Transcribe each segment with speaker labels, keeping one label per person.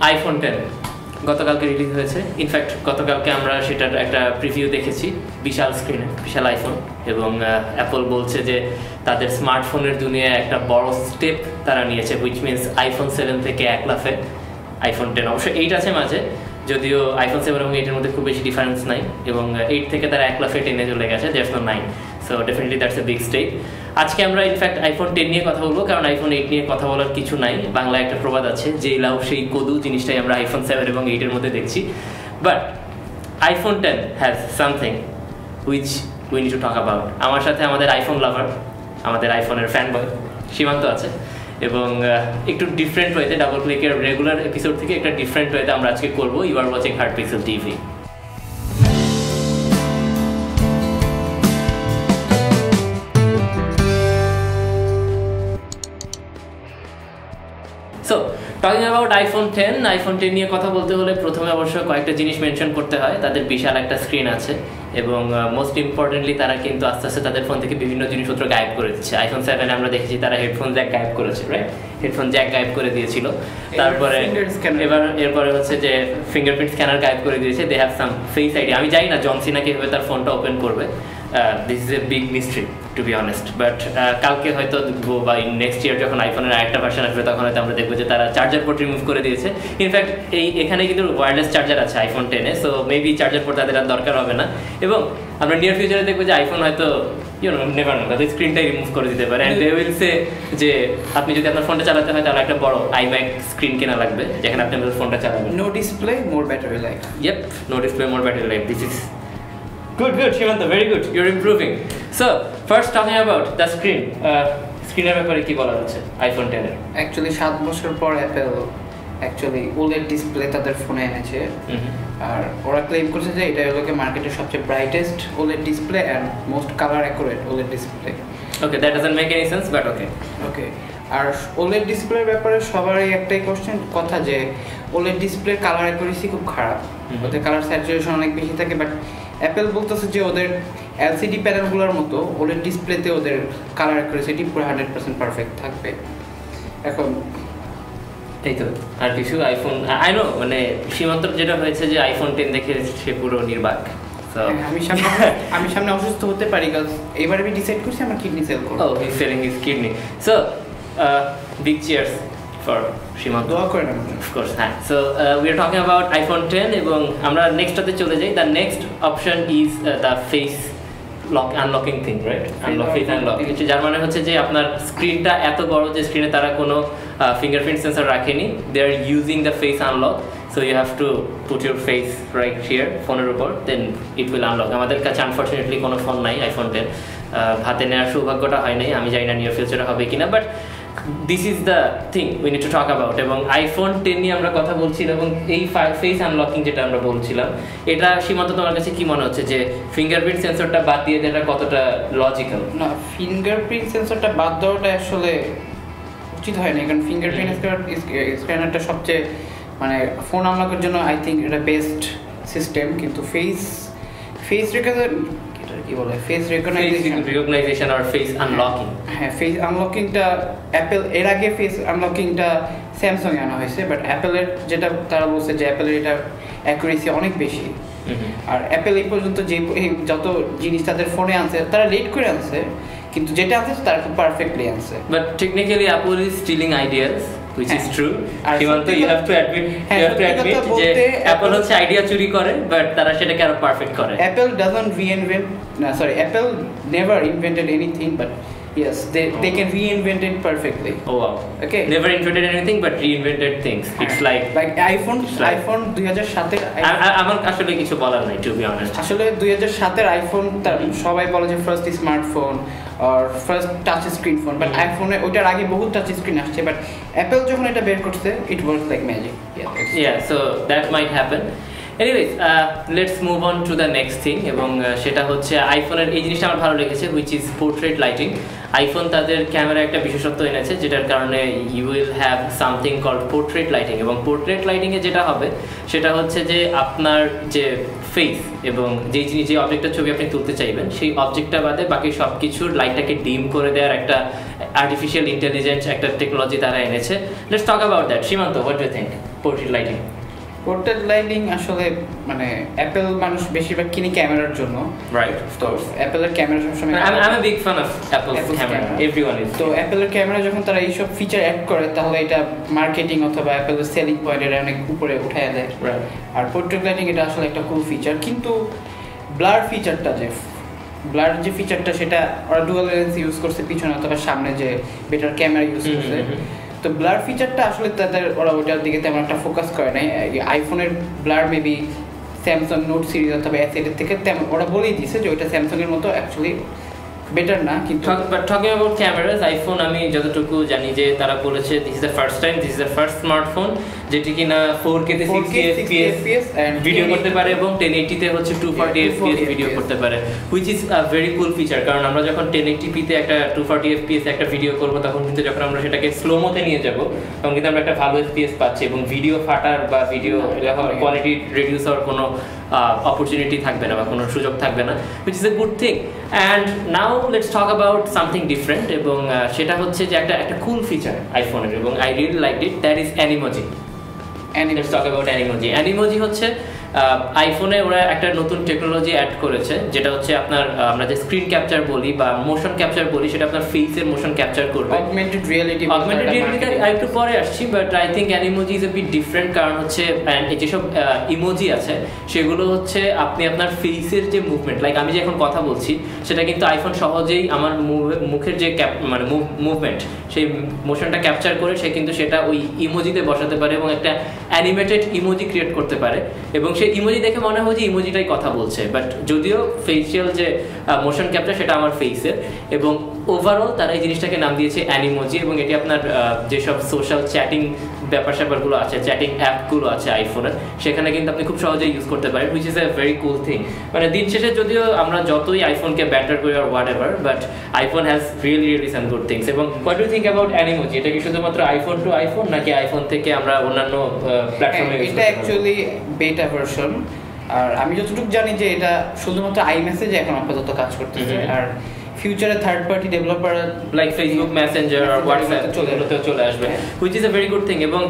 Speaker 1: IPhone 10 গতকালকে release হয়েছে। In fact গতকালকে আমরা সেটার একটা প্রিভিউ দেখেছি, বিশাল স্ক্রিনে, বিশাল আইফোন, এবং অ্যাপল বলছে যে তাদের স্মার্টফোনের দুনিয়ায় একটা বড় স্টেপ তারা নিয়েছে, হুইচ মিনস আইফোন 7 থেকে 1 লাফে আইফোন 10। অবশ্য 8 আছে মাঝে, যদিও আইফোন 7 এবং 8 এর মধ্যে খুব বেশি ডিফারেন্স নাই, এবং 8 থেকে তারা 1 লাফে 10-এ চলে গেছে, there's no 9। So definitely that's a big step. আজকে আমরা ইনফ্যাক্ট আইফোন 10 নিয়ে কথা বলবো, কারণ আইফোন 8 নিয়ে কথা বলার কিছু নাই। বাংলায় একটা প্রবাদ আছে, যেই লাউ সেই কদু, জিনিসটাই আমরা আইফোন 7 এবং 8 এর মধ্যে দেখছি। But iPhone 10 has something which we need to talk about. আমার সাথে আমাদের আইফোন লাভার, আমাদের আইফোনের ফ্যান বয় সীমান্ত আছে, এবং একটু ডিফারেন্ট ওয়েতে, ডাবল ক্লিকের রেগুলার এপিসোড থেকে একটা ডিফারেন্ট ওয়েতে আমরা আজকে করবো। You are watching HardPixel TV. So talking about iPhone 10 নিয়ে কথা বলতে হলে প্রথমে অবশ্য কয়েকটা জিনিস মেনশন করতে হয়। তাদের বিশাল একটা স্ক্রিন আছে, এবং মোস্ট ইম্পর্টেন্টলি তারা কিন্তু আস্তে আস্তে তাদের ফোন থেকে বিভিন্ন জিনিসপত্র গায়েব করে দিচ্ছে। আইফোন 7 আমরা দেখেছি তারা হেডফোন জ্যাক গায়েব করেছে, রাইট? হেডফোন জ্যাক গায়েব করে দিয়েছিল। তারপরে এরপরে হচ্ছে যে ফিঙ্গারপ্রিন্ট স্ক্যানার গায়েব করে দিয়েছে। They have some face ID. আমি জানি না জন সিনা কিভাবে তার ফোনটা ওপেন করবে। This is a big mystery to be honest. But কালকে হয়তো বা নেক্সট ইয়ার যখন আইফোনের আরেকটা ভার্সন আসবে তখন হয়তো আমরা দেখবো যে তারা চার্জার পোর্ট রিমুভ করে দিয়েছে। ইনফ্যাক্ট এখানে কিন্তু ওয়্যারলেস চার্জার আছে আইফোন 10-এ, সো মেবি চার্জার পোর্ট তাদের আর দরকার হবে না। এবং আমরা নিয়ার ফিউচারে দেখবো যে আইফোন হয়তো নেভার নো তাদের স্ক্রিনটাই রিমুভ করে দিতে পারে। অ্যান্ড দে উইল সে যে আপনি যদি আপনার ফোনটা চালাতে হয় তাহলে একটা বড় আইম্যাক স্ক্রিন কেনা লাগবে, যেখানে আপনি আপনার ফোনটা চালাবেন।
Speaker 2: No display more battery life.
Speaker 1: Yep, no display more battery life. This is good Shimanta, very good, you're improving. So first talking about the screen, স্ক্রিনের ব্যাপারে কি বলা হচ্ছে আইফোন 10 এর?
Speaker 2: অ্যাকচুয়ালি 7 বছর পর অ্যাপল অ্যাকচুয়ালি OLED ডিসপ্লে তাদের ফোনে এনেছে, আর ওরা ক্লেম করছে যে এটা হলো মার্কেটের সবচেয়ে brightest OLED display and most colour accurate OLED display.
Speaker 1: Okay, that doesn't make any sense, but okay.
Speaker 2: আর OLED ডিসপ্লের ব্যাপারে সবারই একটাই কথা যে OLED ডিসপ্লের কালার অ্যাকুরেসি খুব খারাপ, ওদের কালার স্যাচুরেশন অনেক বেশি থাকে। বাট অ্যাপেল বলতেছে যে ওদের এলসিডি প্যানেলগুলোর মতো OLED ডিসপ্লেতে ওদের কালার অ্যাকুরেসিটি পুরো 100% পারফেক্ট থাকবে। এখন
Speaker 1: এই তো আর কিছু আইফোন আই নো, মানে সীমান্তর যেটা হয়েছে যে আইফোন 10 দেখে সে পুরো নির্বাক।
Speaker 2: আমি সামনে অসুস্থ হতে পারি, কারণ এবারে আমি ডিসাইড করছি আমার কিডনি সেল করব।
Speaker 1: Oh, he is selling his kidney. So big cheers for Shimanta.
Speaker 2: দোয়া করেন
Speaker 1: of course, হ্যাঁ। So we are talking about iPhone 10 এবং আমরা নেক্সটটাতে চলে যাই। The next option is the face lock unlocking thing, right? Face unlock, যার মানে হচ্ছে যে আপনার স্ক্রিনটা এত বড় যে স্ক্রিনে তারা কোনো ফিঙ্গারপ্রিন্ট সেন্সর রাখেনি। They are using the face unlock, so you have to put your face right here ফোনের উপর, then it will unlock. আমাদের কাছে আনফরচুনেটলি কোনো ফোন নাই আইফোন 10, হাতে নেওয়ার সৌভাগ্যটা হয় নাই। আমি জানি না নিয়ার ফিউচারে হবে কিনা, but this is the thing we need to talk about. এবং আইফোন 10 নিয়ে আমরা কথা বলছিলাম, এবং এই ফেস আনলকিং যেটা আমরা বলছিলাম, এটা সীমান্ত তোমার কাছে কি মনে হচ্ছে যে ফিঙ্গারপ্রিন্ট সেন্সরটা বাদ দিয়ে এটা কতটা লজিক্যাল?
Speaker 2: না, ফিঙ্গারপ্রিন্ট সেন্সরটা বাদ দেওয়াটা আসলে উচিত হয় না, কারণ ফিঙ্গারপ্রিন্ট স্ক্যানারটা সবচেয়ে মানে ফোন আনলকের জন্য আই থিঙ্ক এটা বেস্ট সিস্টেম। কিন্তু ফেস কি বলে ফেস
Speaker 1: রিকগনাইজেশন আর ফেস আনলকিং,
Speaker 2: হ্যাঁ ফেস আনলকিংটা অ্যাপেল এর আগে ফেস আনলকিংটা স্যামসাং এ আনা হয়েছে, বাট অ্যাপেলের যেটা তারা বলছে যে অ্যাপেলের এটা অ্যাকুরেসি অনেক বেশি। আর অ্যাপেল এই পর্যন্ত যে যত জিনিস তাদের ফোনে আনছে তারা লেট করে আনছে, কিন্তু যেটা আনছে তারা খুব পারফেক্টলি আনছে।
Speaker 1: But technically Apple is stealing ideas, which is true. Shimanta, you have to admit যে Apple হচ্ছে আইডিয়া চুরি করে, বাট তারা সেটাকে আরো পারফেক্ট করে।
Speaker 2: Apple doesn't reinvent, Apple never invented anything, but yes, they can reinvent it perfectly.
Speaker 1: Oh wow.
Speaker 2: Okay.
Speaker 1: Never invented anything but reinvented things. It's like
Speaker 2: iPhone 2007 এর
Speaker 1: আমার আসলে কিছু বলার নাই to be honest.
Speaker 2: আসলে 2007 এর আইফোন সবাই বলে যে ফার্স্ট স্মার্টফোন আর first touch screen phone, but আইফোনে ওটার আগে বহুত টাচ স্ক্রিন আসছে, বাট অ্যাপল যখন এটা বের করছে it works like magic.
Speaker 1: Yeah, so that might happen. Anyways, let's move on to the next thing, এবং সেটা হচ্ছে আইফোনের এই জিনিসটা আমার ভালো লেগেছে, which is portrait lighting. IPhone তাদের ক্যামেরা একটা বিশেষত্ব এনেছে, যেটার কারণে you will have something called portrait lighting, এবং portrait lighting এ যেটা হবে সেটা হচ্ছে যে আপনার যে ফেস এবং যে অবজেক্টের ছবি আপনি তুলতে চাইবেন সেই অবজেক্টটা বাদে বাকি সব কিছুর লাইটটাকে ডিম করে দেওয়ার একটা আর্টিফিশিয়াল ইন্টেলিজেন্স একটা টেকনোলজি তারা এনেছে। Let's talk about that. Simanta, what do you think? Portrait lighting?
Speaker 2: Portrait lighting আসলে মানে অ্যাপেল মানুষ বেশিরভাগ কিনে ক্যামেরার জন্য,
Speaker 1: রাইট?
Speaker 2: তো অ্যাপেলের ক্যামেরা সবসময়
Speaker 1: I'm a big fan of Apple's camera. Everyone is.
Speaker 2: তো অ্যাপেলের ক্যামেরা যখন তারা এইসব ফিচার অ্যাড করে তাহলে এটা মার্কেটিং অথবা অ্যাপেলের সেলিং পয়েন্ট এটা অনেক উপরে উঠায় দেয়। আর পোর্ট্রেট লাইটিং এটা আসলে একটা কুল ফিচার, কিন্তু ব্লার ফিচারটা যে ফিচারটা সেটা ওরা ডুয়াল লেন্স ইউজ করছে পিছনে অথবা সামনে, যে বেটার ক্যামেরা ইউজ করছে। তো ব্লার ফিচারটা আসলে তাদের ওরা ওটার দিকে তেমন একটা ফোকাস করে নাই। আইফোনের blur maybe Samsung note series অথবা S8 থেকে তেমন ওরা বলেই দিয়েছে যে ওইটা স্যামসাং এর মতো অ্যাকচুয়ালি বেটার না। কিন্তু
Speaker 1: but talking about cameras, iPhone আমি যতটুকু জানি যে তারা বলেছে this is the first smartphone যেটি কিনা 4K তে 60 fps ভিডিও করতে পারে এবং 1080 তে হচ্ছে 240 fps ভিডিও করতে পারে, which is a very cool feature. কারণ আমরা যখন 1080p তে একটা 240 fps একটা ভিডিও করব তখন কিন্তু যখন আমরা সেটাকে স্লো মোতে নিয়ে যাব তখন কিন্তু আমরা একটা ভালো fps পাচ্ছি এবং ভিডিও ফাটার বা ভিডিও কোয়ালিটি রিডিউস হওয়ার কোনো অপরচুনিটি থাকবে না বা কোনো সুযোগ থাকবে না, which is a good thing. And now let's talk about something different, এবং সেটা হচ্ছে যে একটা কুল ফিচার আইফোনের, এবং I really like it, that is animoji. Let's talk about animoji. Animoji হচ্ছে আইফোনে ওরা একটা নতুন টেকনোলজি অ্যাড করেছে, যেটা হচ্ছে আপনার আমরা যে স্ক্রিন ক্যাপচার বলি বা মোশন ক্যাপচার বলি, সেটা আপনার ফেসের মোশন ক্যাপচার করবে।
Speaker 2: অগমেন্টেড রিয়েলিটি
Speaker 1: একটু পরে আসছি, but I think animoji is a bit different. কারণ হচ্ছে যেসব ইমোজি আছে সেগুলো হচ্ছে আপনি আপনার ফেসের যে মুভমেন্ট, লাইক আমি যে এখন কথা বলছি সেটা কিন্তু আইফোন সহজেই আমার মুখের যে মানে মুভমেন্ট সেই মোশনটা ক্যাপচার করে সে কিন্তু সেটা ওই ইমোজিতে বসাতে পারে এবং একটা অ্যানিমেটেড ইমোজি ক্রিয়েট করতে পারে, এবং সেই ইমোজি দেখে মনে হয় যে ইমোজিটাই কথা বলছে, বাট যদিও ফেসিয়াল যে মোশন ক্যাপচার সেটা আমার ফেসের। এবং ওভারঅল তারা এই জিনিসটাকে নাম দিয়েছে অ্যানিমোজি, এবং এটি আপনার যেসব সোশ্যাল চ্যাটিং ব্যাপার স্যাপারগুলো আছে, চ্যাটিং অ্যাপগুলো আছে আইফোনের, সেখানে কিন্তু আপনি খুব সহজেই ইউজ করতে পারেন, which is a very cool thing. মানে দিন শেষে যদিও আমরা যতই আইফোনকে ব্যাটার করি আর whatever, but iPhone has really some good things. এবং what do think about animoji? এটা কি শুধুমাত্র আইফোন টু আইফোন নাকি আইফোন থেকে আমরা অন্যান্য প্ল্যাটফর্মে?
Speaker 2: এটা অ্যাকচুয়ালি বেটা ভার্সন, আর আমি যতটুকু জানি যে এটা শুধুমাত্র আইমেসেজে এখন আপাতত কাজ করতেছে, আর ফিউচারে third party developer like
Speaker 1: Facebook Messenger আর হোয়াটসঅ্যাপ এগুলোতেও চলে আসবে, which is a very good thing. এবং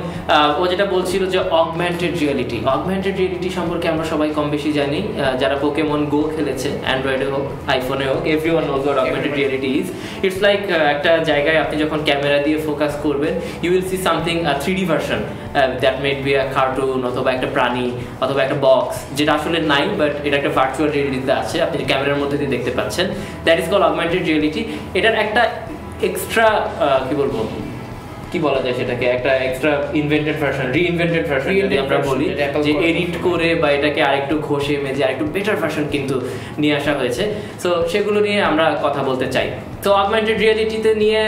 Speaker 1: ও যেটা বলছিল যে অগমেন্টেড রিয়েলিটি সম্পর্কে আমরা সবাই কম বেশি জানি, যারা পোকেমন গো খেলেছে অ্যান্ড্রয়েডে হোক আইফোনে হোক, everyone knows what augmented reality is. It's like একটা জায়গায় আপনি যখন ক্যামেরা দিয়ে ফোকাস করবেন, you will see something 3D version that made be a cartoon অথবা একটা প্রাণী অথবা একটা বক্স, যেটা আসলে নাই বাট এটা একটা ভার্চুয়াল রিয়েলিটিতে আছে, আপনি ক্যামেরার মধ্যে দিয়ে দেখতে পাচ্ছেন। That is call augmented reality. এটার একটা এক্সট্রা কি বলা যায় সেটাকে, একটা এক্সট্রা রিইনভেন্টেড ভার্সন যদি আমরা বলি, যে এডিট করে বা এটাকে আরেকটু ঘষে মেজে আরেকটু বেটার ভার্সন কিন্তু নিয়ে আসা হয়েছে। সো সেগুলো নিয়ে আমরা কথা বলতে চাই। তো অগমেন্টেড রিয়েলিটিতে নিয়ে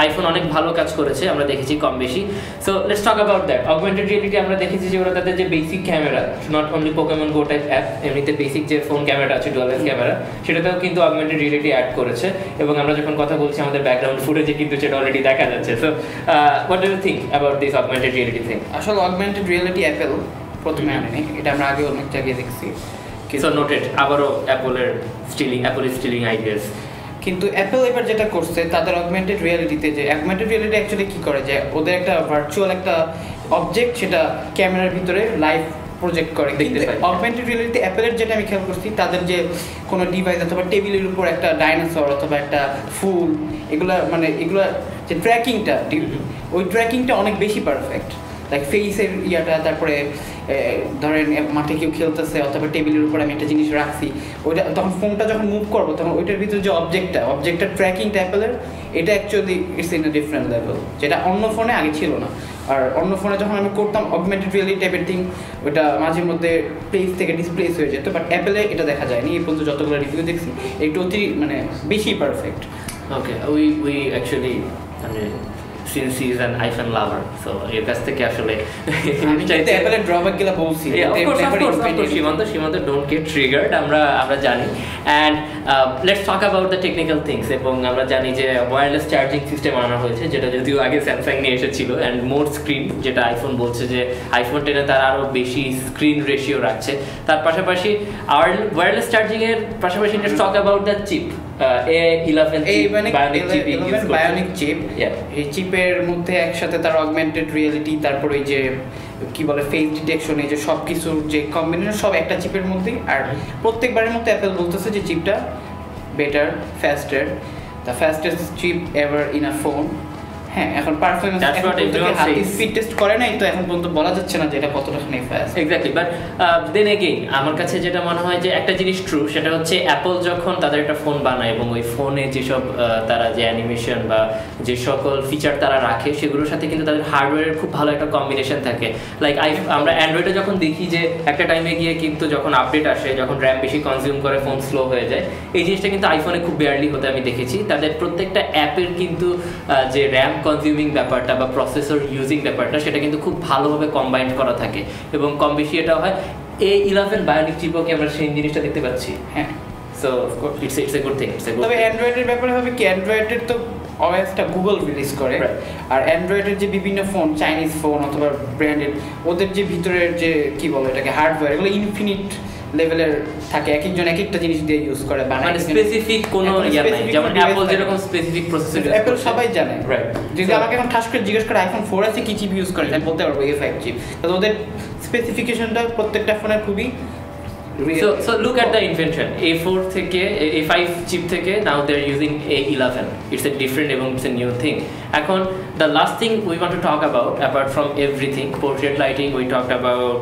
Speaker 1: আইফোন অনেক ভালো কাজ করেছে, আমরা দেখেছি কম বেশি। So let's talk about that. Augmented reality আমরা দেখেছি যে ওরা তাদের যে basic camera, not only Pokemon go type app, এমনিতে বেসিক যে ফোন ক্যামেরাটা আছে ডুয়াল লেন্স ক্যামেরা, সেটাতেও কিন্তু অগমেন্টেড রিয়েলিটি অ্যাড করেছে, এবং আমরা যখন কথা বলছি আমাদের ব্যাকগ্রাউন্ড ফুটেজে কিন্তু সেটা অলরেডি দেখা যাচ্ছে। So what do you think about this augmented reality thing?
Speaker 2: আসলে অগমেন্টেড রিয়েলিটি অ্যাপেল প্রথমে আনেনি, এটা আমরা আগে অনেক জায়গায় দেখছি।
Speaker 1: সো নোটেড, আবারও অ্যাপল ইজ স্টিলিং আইডিয়াস।
Speaker 2: কিন্তু অ্যাপল এবার যেটা করছে তাদের অগমেন্টেড রিয়েলিটিতে, যে অগমেন্টেড রিয়েলিটি অ্যাকচুয়ালি কি করে, যে ওদের একটা ভার্চুয়াল একটা অবজেক্ট সেটা ক্যামেরার ভিতরে লাইভ প্রজেক্ট করে দেখতে পাই। অগমেন্টেড রিয়েলিটি অ্যাপেলের যেটা আমি খেয়াল করছি, তাদের যে কোনো ডিভাইস অথবা টেবিলের উপর একটা ডাইনোসর অথবা একটা ফুল, এগুলা যে ট্র্যাকিংটা, ওই ট্র্যাকিংটা অনেক বেশি পারফেক্ট। লাইক ফেসের ইয়াটা, তারপরে ধরেন মাঠে কেউ খেলতেছে অথবা টেবিলের উপর আমি একটা জিনিস রাখছি, ওইটা তখন ফোনটা যখন মুভ করবো তখন ওইটার ভিতরে যে অবজেক্টটা ট্র্যাকিংটা অ্যাপেলের, এটা actually it's in a different level, যেটা অন্য ফোনে আগে ছিল না। আর অন্য ফোনে যখন আমি করতাম অগমেন্টেড রিয়েলিটি টাইপের থিং, ওটা মাঝে মধ্যে প্লেস থেকে ডিসপ্লেস হয়ে যেত, বাট অ্যাপেলে এটা দেখা যায়নি। এই পর্যন্ত যতগুলো রিভিউ দেখছি একটু মানে বেশি পারফেক্ট।
Speaker 1: ওকে, উই অ্যাকচুয়ালি মানে since he is an iPhone lover, so এর কাছ থেকে আসলে
Speaker 2: আমি চাইতে অ্যাপলের ড্রব্যাক গুলো বলছি,
Speaker 1: সীমান্ত don't get triggered, আমরা জানি। and let's talk about the technical things, এবং আমরা জানি যে ওয়্যারলেস চার্জিং সিস্টেম আনা হয়েছে, যেটা যদিও আগে স্যামসাং নিয়ে এসেছিল, অ্যান্ড মোর স্ক্রিন, যেটা আইফোন বলছে যে আইফোন 10 তারা আরো বেশি স্ক্রিন রেশিও রাখছে। তার পাশাপাশি ওয়্যারলেস চার্জিং এর পাশাপাশি let's talk about the chip, A11
Speaker 2: bionic chip. এই চিপের মধ্যে একসাথে তার অগমেন্টেড রিয়েলিটি, তারপর ওই যে কি বলে ফেস ডিটেকশন, এই যে সব কিছুর যে কম্বিনেশন সব একটা চিপের মধ্যেই। আর প্রত্যেকবারের মতো অ্যাপেল বলতেছে যে চিপটা better, faster, the fastest chip ever in a phone. হ্যাঁ, এখন পারফরম্যান্স হাতে স্পিড টেস্ট করে নাই, তো এখন পর্যন্ত বলা যাচ্ছে না যে এটা কতটা fast.
Speaker 1: Exactly, but then again আমার কাছে যেটা মনে হয় যে একটা জিনিস ট্রু, সেটা হচ্ছে অ্যাপল যখন তাদের একটা ফোন বানায় এবং ওই ফোনে যেসব তারা যে অ্যানিমেশন বা যে সকল ফিচার তারা রাখে সেগুলোর সাথে কিন্তু তাদের হার্ডওয়্যারের খুব ভালো একটা কম্বিনেশন থাকে। লাইক আমরা অ্যান্ড্রয়েডে যখন দেখি যে একটা টাইমে গিয়ে কিন্তু যখন আপডেট আসে, যখন র্যাম বেশি কনজিউম করে ফোন স্লো হয়ে যায়, এই জিনিসটা কিন্তু আইফোনে খুব বেয়ারলি হতে আমি দেখেছি। তাদের প্রত্যেকটা অ্যাপের কিন্তু যে র্যাম কনজিউমিং ব্যাপারটা বা প্রসেসর ইউজিং ব্যাপারটা সেটা কিন্তু খুব ভালোভাবে কম্বাইন্ড করা থাকে এবং কম বেশি এটা হয়। A11 বায়োনিক চিপও কি আমরা সেই জিনিসটা দেখতে পাচ্ছি।
Speaker 2: হ্যাঁ,
Speaker 1: so it's a good thing.
Speaker 2: তবে অ্যান্ড্রয়েডের ব্যাপারে হবে কি, অ্যান্ড্রয়েডের তো ওএসটা গুগল রিলিজ করে, আর অ্যান্ড্রয়েডের যে বিভিন্ন ফোন, চাইনিজ ফোন অথবা ব্র্যান্ডেড, ওদের যে ভিতরের যে কি বলে এটাকে হার্ডওয়্যার, এগুলো ইনফিনিট লেভেলের থাকে, এক একজন এক একটা জিনিস দিয়ে ইউজ করে বানায়,
Speaker 1: মানে স্পেসিফিক কোনো ইয়া নাই, যেমন অ্যাপল যেরকম স্পেসিফিক প্রসেসর ইউজ করে,
Speaker 2: অ্যাপল সবাই জানে।
Speaker 1: রাইট,
Speaker 2: যদি আমাকে এখন ঠাস করে জিজ্ঞেস করে আইফোন 4 আছে কি চিপ ইউজ করে, আমি বলতে পারবো A5 চিপ, কারণ ওদের স্পেসিফিকেশনটা প্রত্যেকটা ফোনের খুবই।
Speaker 1: So look at the invention. A4 থেকে A5 chip থেকে now they're using A11. It's a different এবং it's a new thing. এখন the last thing we want to talk about, apart from everything, portrait lighting, we talked about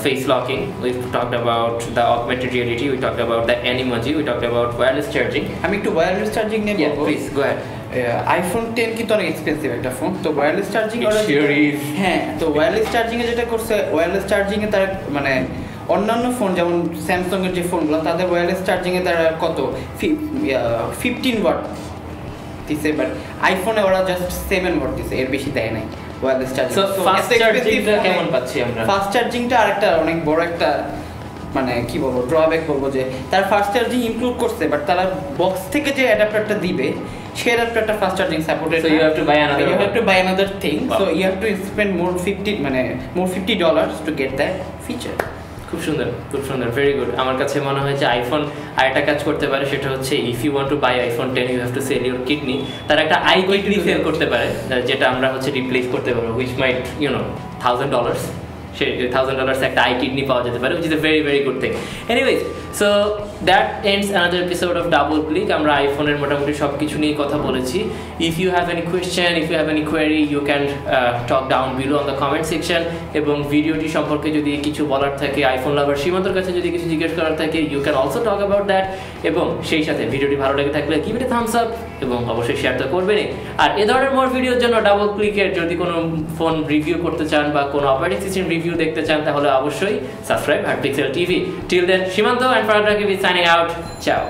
Speaker 1: face locking, we talked about the augmented reality, we talked about the Animoji, we talked about wireless charging.
Speaker 2: আমি একটু wireless charging নিয়ে বলবো।
Speaker 1: Please go ahead.
Speaker 2: IPhone 10 কিন্তু অনেক expensive একটা phone, তো wireless charging হ্যাঁ, তো ওয়্যারলেস চার্জিং এ যেটা করছে, ওয়্যারলেস চার্জিং এ তার মানে অন্যান্য ফোন যেমন স্যামসাং এর যে ফোনগুলো, তাদের ওয়্যারলেস চার্জিং এ তারা কত 15 ওয়াট দিছে, বাট আইফোনে ওরা জাস্ট 7 ওয়াট দিছে, এর বেশি দেয় নাই ওয়্যারলেস চার্জিং।
Speaker 1: সো ফাস্ট চার্জিংটা কেমন পাচ্ছি আমরা?
Speaker 2: ফাস্ট চার্জিংটা আরেকটা অনেক বড় একটা মানে কি বলবো ড্রব্যাক বলবো, যে তার ফাস্ট চার্জিং ইনক্লুড করছে, বাট তারা বক্স থেকে যে অ্যাডাপ্টারটা দিবে সেই অ্যাডাপ্টারটা fast charging supported,
Speaker 1: so you have to buy another
Speaker 2: thing, so you have to spend more $50 to get that feature.
Speaker 1: খুব সুন্দর, খুব সুন্দর, ভেরি গুড। আমার কাছে মনে হয় যে আইফোন আরেকটা কাজ করতে পারে, সেটা হচ্ছে if you want to buy iPhone 10 you have to sell your kidney. তার একটা আই কিডনি সেল করতে পারে, যেটা আমরা হচ্ছে রিপ্লেস করতে পারবো, হুইচ মাইট $1,000, সে $1,000 একটা আই কিডনি পাওয়া যেতে পারে, which is a very very good thing. Anyways, so that ends another episode of Double Click. আমরা আইফোনের মোটামুটি সব কিছু নিয়ে কথা বলেছি। If you have any question, if you have any query, you can talk down below on the comment section. এবং ভিডিওটি সম্পর্কে যদি কিছু বলার থাকে, আইফোন লাভার সীমান্তর কাছে যদি কিছু জিজ্ঞেস করার থাকে, you can also talk about that. এবং সেই সাথে ভিডিওটি ভালো লেগে থাকলে give it a thumbs up এবং অবশ্যই শেয়ার তো করবেনই। আর এই ধরনের মোর ভিডিওর জন্য ডাবল ক্লিকের যদি কোনো ফোন রিভিউ করতে চান বা কোনো অপারেটিং সিস্টেম রিভিউ দেখতে চান, তাহলে অবশ্যই subscribe HardPixel TV. Till then, Shimanto and Farhad Rakib is signing out. Ciao.